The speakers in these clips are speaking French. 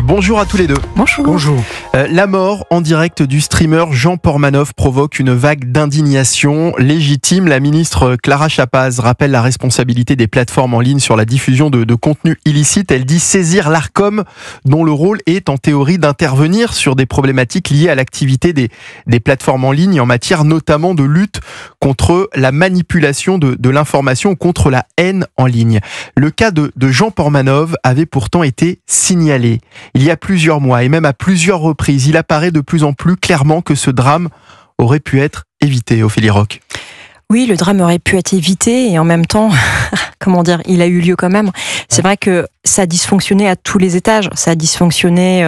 Bonjour à tous les deux. Bonjour. Bonjour. La mort en direct du streamer Jean Pormanov provoque une vague d'indignation légitime. La ministre Clara Chapaz rappelle la responsabilité des plateformes en ligne sur la diffusion de contenus illicites. Elle dit saisir l'Arcom, dont le rôle est en théorie d'intervenir sur des problématiques liées à l'activité des plateformes en ligne en matière notamment de lutte contre la manipulation de l'information, contre la haine en ligne. Le cas de Jean Pormanov avait pourtant été signalé il y a plusieurs mois et même à plusieurs reprises. Il apparaît de plus en plus clairement que ce drame aurait pu être évité, Ophélie Roch. Oui, le drame aurait pu être évité et en même temps, il a eu lieu quand même. C'est vrai que ça a dysfonctionné à tous les étages. Ça a dysfonctionné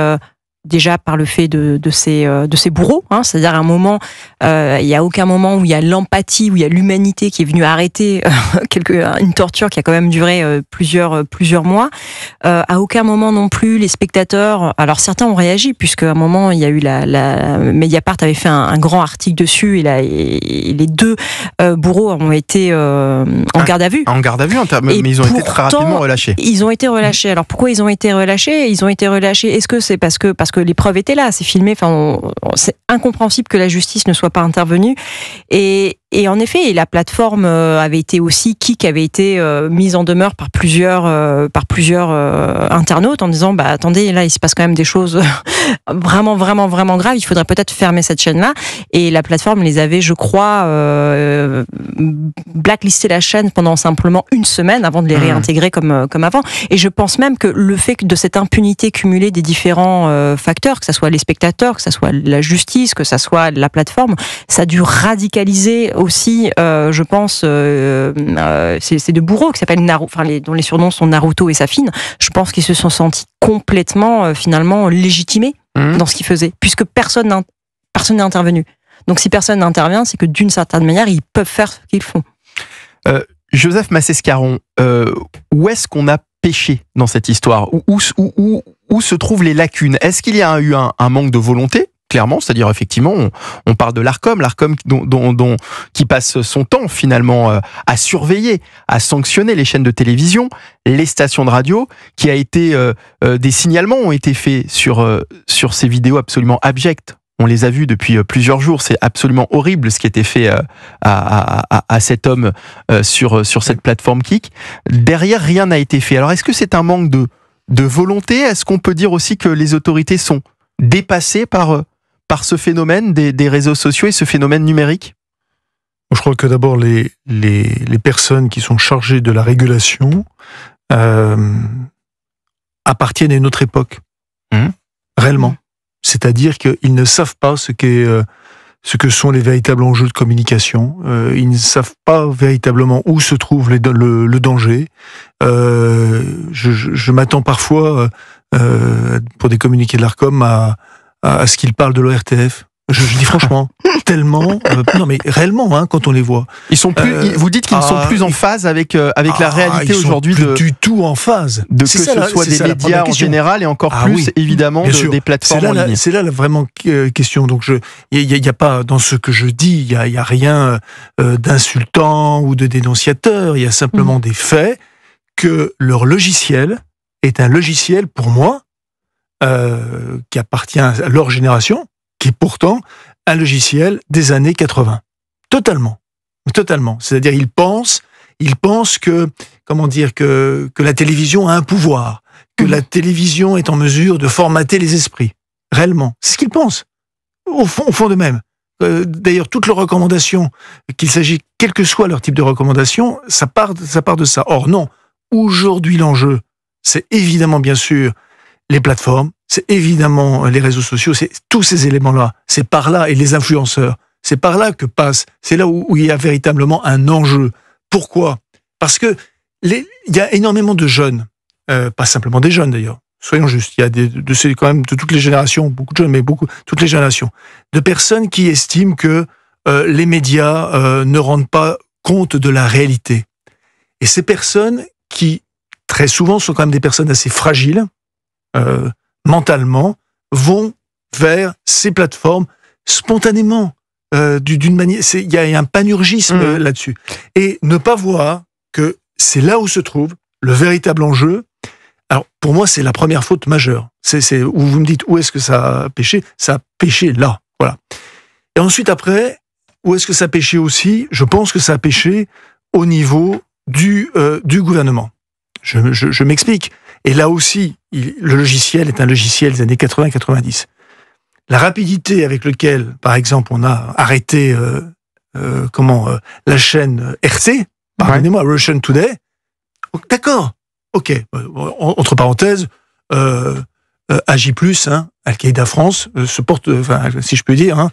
déjà par le fait de ces bourreaux, c'est-à-dire à un moment, il y a aucun moment où il y a l'empathie, où il y a l'humanité qui est venue arrêter une torture qui a quand même duré plusieurs mois. À aucun moment non plus les spectateurs. Alors certains ont réagi puisqu'à un moment il y a eu la Mediapart avait fait un grand article dessus et les deux bourreaux ont été en garde à vue. En garde à vue, mais ils ont été très rapidement relâchés. Ils ont été relâchés. Alors pourquoi ils ont été relâchés ? Ils ont été relâchés. Est-ce que c'est parce que les preuves étaient là, c'est filmé. C'est incompréhensible que la justice ne soit pas intervenue. Et en effet, la plateforme avait été aussi, Kik avait été mise en demeure par plusieurs internautes en disant attendez, là il se passe quand même des choses vraiment graves, il faudrait peut-être fermer cette chaîne-là. Et la plateforme les avait, je crois, blacklisté la chaîne pendant simplement une semaine avant de les réintégrer comme avant. Et je pense même que le fait de cette impunité cumulée des différents facteurs, que ce soit les spectateurs, que ce soit la justice, que ce soit la plateforme, ça a dû radicaliser aussi, je pense, ces deux bourreaux qui s'appellent dont les surnoms sont Naruto et Safin. Je pense qu'ils se sont sentis complètement, finalement, légitimés dans ce qu'ils faisaient, puisque personne n'est intervenu. Donc si personne n'intervient, c'est que d'une certaine manière, ils peuvent faire ce qu'ils font. Joseph Massescaron, où est-ce qu'on a péché dans cette histoire ? Où se trouvent les lacunes ? Est-ce qu'il y a eu un manque de volonté ? Clairement, c'est-à-dire effectivement, on parle de l'Arcom qui passe son temps finalement à surveiller, à sanctionner les chaînes de télévision, les stations de radio, qui a été des signalements ont été faits sur ces vidéos absolument abjectes. On les a vus depuis plusieurs jours. C'est absolument horrible ce qui a été fait à cet homme sur cette plateforme Kik. Derrière, rien n'a été fait. Alors, est-ce que c'est un manque de volonté ? Est-ce qu'on peut dire aussi que les autorités sont dépassées par ce phénomène des réseaux sociaux et ce phénomène numérique ? Je crois que d'abord, les personnes qui sont chargées de la régulation appartiennent à une autre époque. Réellement. C'est-à-dire qu'ils ne savent pas ce que sont les véritables enjeux de communication. Ils ne savent pas véritablement où se trouve le danger. Je m'attends parfois, pour des communiqués de l'Arcom, à ce qu'ils parlent de l'ORTF. Je dis franchement, tellement... non mais réellement, quand on les voit. Ils sont plus. Vous dites qu'ils ne sont plus en phase avec la réalité aujourd'hui. Ils sont plus du tout en phase. Que ce soit des médias en général et encore plus, évidemment, des plateformes en ligne. C'est là vraiment question. Donc il y a pas, dans ce que je dis, il y a rien d'insultant ou de dénonciateur. Il y a simplement des faits que leur logiciel est un logiciel, pour moi, qui appartient à leur génération, qui est pourtant un logiciel des années 80. Totalement. C'est-à-dire, ils pensent que, que la télévision a un pouvoir, que la télévision est en mesure de formater les esprits. Réellement. C'est ce qu'ils pensent. Au fond d'eux-mêmes. D'ailleurs, toutes leurs recommandations, qu'il s'agit, quel que soit leur type de recommandation, ça part de ça. Or, non. Aujourd'hui, l'enjeu, c'est évidemment, bien sûr, les plateformes, c'est évidemment les réseaux sociaux, c'est tous ces éléments-là, c'est par là, et les influenceurs, c'est par là que passe, c'est là où il y a véritablement un enjeu. Pourquoi ? Parce que il y a énormément de jeunes, pas simplement des jeunes d'ailleurs, soyons justes, il y a quand même de toutes les générations, beaucoup de jeunes, mais toutes les générations, de personnes qui estiment que les médias ne rendent pas compte de la réalité. Et ces personnes qui, très souvent, sont quand même des personnes assez fragiles, mentalement, vont vers ces plateformes spontanément, d'une manière. Il y a un panurgisme là-dessus. Et ne pas voir que c'est là où se trouve le véritable enjeu, Alors, pour moi, c'est la première faute majeure. C'est où vous me dites où est-ce que ça a péché. Ça a péché là, voilà. Et ensuite, après, où est-ce que ça a péché aussi? Je pense que ça a péché au niveau du gouvernement. Je m'explique. Et là aussi, le logiciel est un logiciel des années 80-90. La rapidité avec laquelle, par exemple, on a arrêté la chaîne RT, pardonnez-moi, Russian Today, d'accord, ok, entre parenthèses, AJ+, Al-Qaïda France, se porte, si je peux dire,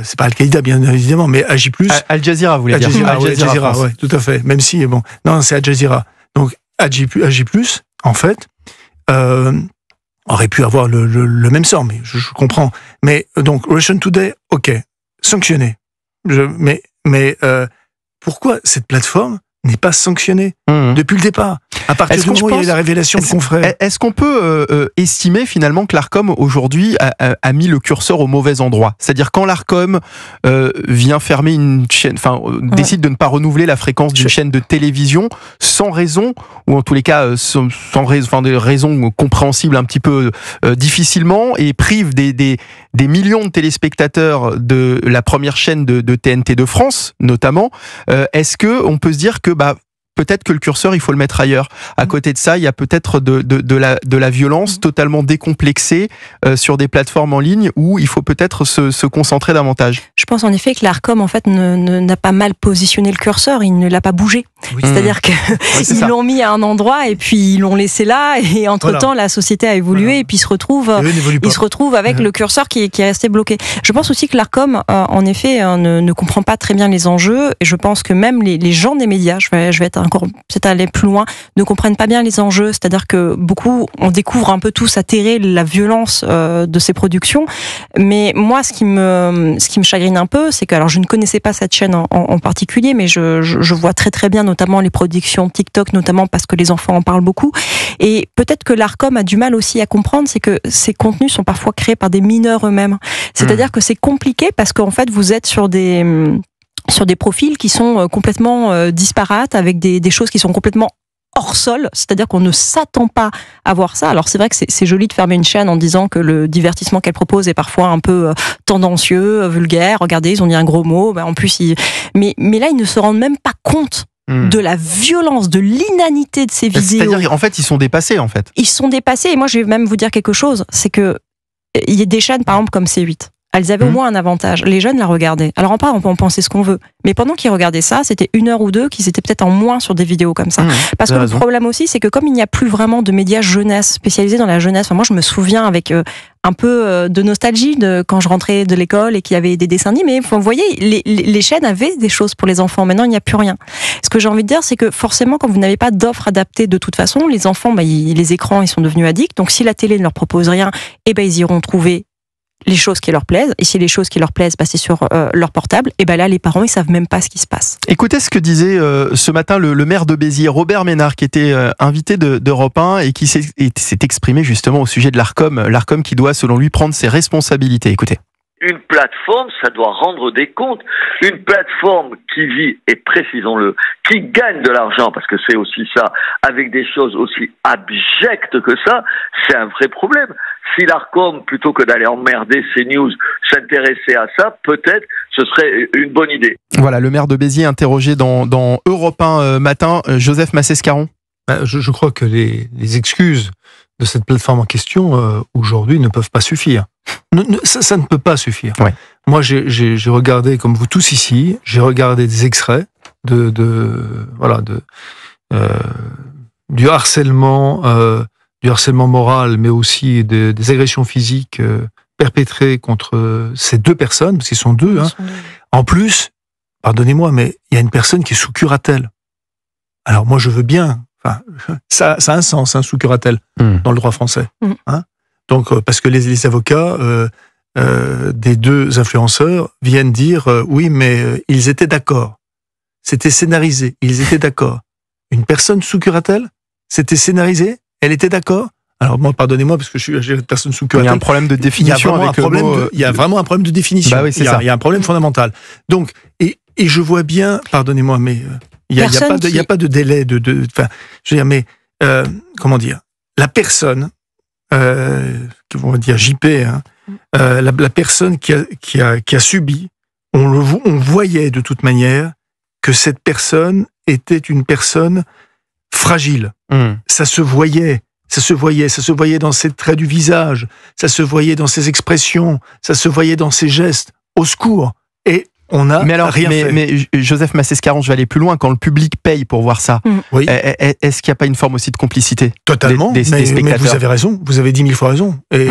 c'est pas Al-Qaïda bien évidemment, mais AJ+. Al Jazeera, vous voulez dire? Al Jazeera, ouais, tout à fait, même si, bon, non, c'est Al Jazeera. Donc, AJ+, en fait, aurait pu avoir le même sort, mais je comprends. Mais donc Russian Today, ok, sanctionné. Mais pourquoi cette plateforme n'est pas sanctionnée depuis le départ? À partir du moment où il y a eu la révélation de confrères. Est-ce qu'on peut estimer finalement que l'Arcom aujourd'hui a mis le curseur au mauvais endroit? C'est-à-dire quand l'Arcom vient fermer une chaîne, décide de ne pas renouveler la fréquence d'une chaîne de télévision sans raison, ou en tous les cas sans raison, des raisons compréhensibles un petit peu difficilement, et prive des millions de téléspectateurs de la première chaîne de TNT de France notamment, est-ce que on peut se dire que peut-être que le curseur, il faut le mettre ailleurs. À côté de ça, il y a peut-être de la violence totalement décomplexée sur des plateformes en ligne où il faut peut-être se concentrer davantage. Je pense en effet que l'Arcom en fait n'a pas mal positionné le curseur, il ne l'a pas bougé. Oui. C'est-à-dire qu'ils l'ont mis à un endroit et puis ils l'ont laissé là, et entre-temps la société a évolué et puis il se retrouve avec le curseur qui est resté bloqué. Je pense aussi que l'Arcom en effet ne comprend pas très bien les enjeux, et je pense que même les gens des médias, je vais être encore peut-être aller plus loin, ne comprennent pas bien les enjeux. C'est-à-dire que beaucoup, on découvre un peu tous atterrer la violence de ces productions. Mais moi, ce qui me chagrine un peu, c'est que, alors je ne connaissais pas cette chaîne en particulier, mais je vois très très bien notamment les productions TikTok, notamment parce que les enfants en parlent beaucoup. Et peut-être que l'Arcom a du mal aussi à comprendre, c'est que ces contenus sont parfois créés par des mineurs eux-mêmes. C'est-à-dire que c'est compliqué parce qu'en fait, vous êtes sur des profils qui sont complètement disparates, avec des choses qui sont complètement hors sol, c'est-à-dire qu'on ne s'attend pas à voir ça. Alors c'est vrai que c'est joli de fermer une chaîne en disant que le divertissement qu'elle propose est parfois un peu tendancieux, vulgaire. Regardez, ils ont dit un gros mot. En plus, mais là, ils ne se rendent même pas compte de la violence, de l'inanité de ces vidéos. C'est-à-dire, en fait, ils sont dépassés, en fait. Ils sont dépassés, et moi, je vais même vous dire quelque chose, c'est que il y a des chaînes, par exemple, comme C8. Elles avaient au moins un avantage. Les jeunes la regardaient. Alors on peut en penser ce qu'on veut, mais pendant qu'ils regardaient ça, c'était 1 heure ou 2 qu'ils étaient peut-être en moins sur des vidéos comme ça. Parce que le problème aussi, c'est que comme il n'y a plus vraiment de médias jeunesse spécialisés dans la jeunesse, moi je me souviens avec un peu de nostalgie de quand je rentrais de l'école et qu'il y avait des dessins animés. Vous voyez, les chaînes avaient des choses pour les enfants. Maintenant, il n'y a plus rien. Ce que j'ai envie de dire, c'est que forcément, quand vous n'avez pas d'offres adaptées de toute façon, les enfants, les écrans, ils sont devenus addicts. Donc si la télé ne leur propose rien, ils iront trouver les choses qui leur plaisent, et si les choses qui leur plaisent, c'est sur leur portable, et là les parents ils savent même pas ce qui se passe. Écoutez ce que disait ce matin le maire de Béziers, Robert Ménard, qui était invité d'Europe 1 et qui s'est exprimé justement au sujet de l'Arcom qui doit selon lui prendre ses responsabilités. Écoutez. Une plateforme, ça doit rendre des comptes. Une plateforme qui vit, et précisons-le, qui gagne de l'argent, parce que c'est aussi ça, avec des choses aussi abjectes que ça, c'est un vrai problème. Si l'Arcom, plutôt que d'aller emmerder CNews, s'intéressait à ça, peut-être ce serait une bonne idée. Voilà, le maire de Béziers interrogé dans Europe 1 matin, Joseph Massescaron. Je crois que les excuses de cette plateforme en question, aujourd'hui, ne peuvent pas suffire. Ça ne peut pas suffire. Ouais. Moi, j'ai regardé, comme vous tous ici, j'ai regardé des extraits du harcèlement moral, mais aussi des agressions physiques perpétrées contre ces deux personnes, parce qu'ils sont deux. En plus, pardonnez-moi, mais il y a une personne qui est sous curatelle. Alors moi, je veux bien. Ça a un sens, sous curatelle, dans le droit français. Donc, parce que les avocats des deux influenceurs viennent dire oui, mais ils étaient d'accord. C'était scénarisé. Ils étaient d'accord. Une personne sous curatelle, c'était scénarisé. Elle était d'accord. Alors moi, pardonnez-moi, parce que j'ai une personne sous curatelle. Il y a un problème de définition. Il y a vraiment un problème de définition. Bah oui, il y a un problème fondamental. Donc, et je vois bien, pardonnez-moi, mais il y a pas de délai je veux dire, mais comment dire, la personne, on va dire JP, la personne qui a subi, on voyait de toute manière que cette personne était une personne fragile. Ça se voyait dans ses traits du visage, ça se voyait dans ses expressions, ça se voyait dans ses gestes. Au secours. Et on a rien fait. Mais Joseph Massescaron, je vais aller plus loin. Quand le public paye pour voir ça, oui. Est-ce qu'il n'y a pas une forme aussi de complicité? Totalement, des spectateurs? Mais vous avez raison, vous avez 10 000 fois raison. Et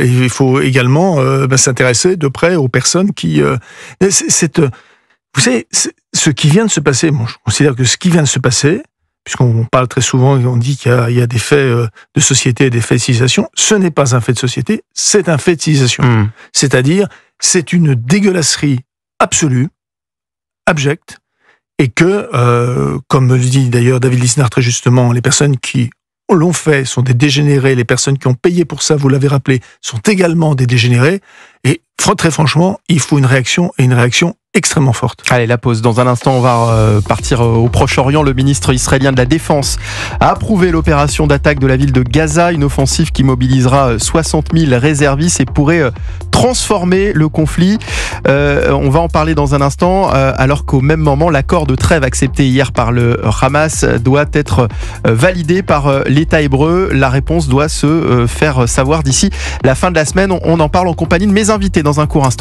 il faut également s'intéresser de près aux personnes qui... vous savez, ce qui vient de se passer, je considère que ce qui vient de se passer, puisqu'on parle très souvent et on dit qu'il y a des faits de société et des faits de civilisation, ce n'est pas un fait de société, c'est un fait de civilisation. C'est-à-dire, c'est une dégueulasserie absolue, abjecte, et que, comme le dit d'ailleurs David Lisnard très justement, les personnes qui l'ont fait sont des dégénérés, les personnes qui ont payé pour ça, vous l'avez rappelé, sont également des dégénérés, et très franchement, il faut une réaction, et une réaction extrêmement forte. Allez, la pause. Dans un instant, on va partir au Proche-Orient. Le ministre israélien de la Défense a approuvé l'opération d'attaque de la ville de Gaza, une offensive qui mobilisera 60 000 réservistes et pourrait transformer le conflit. On va en parler dans un instant, alors qu'au même moment, l'accord de trêve accepté hier par le Hamas doit être validé par l'État hébreu. La réponse doit se faire savoir d'ici la fin de la semaine. On en parle en compagnie de mes invités dans un court instant.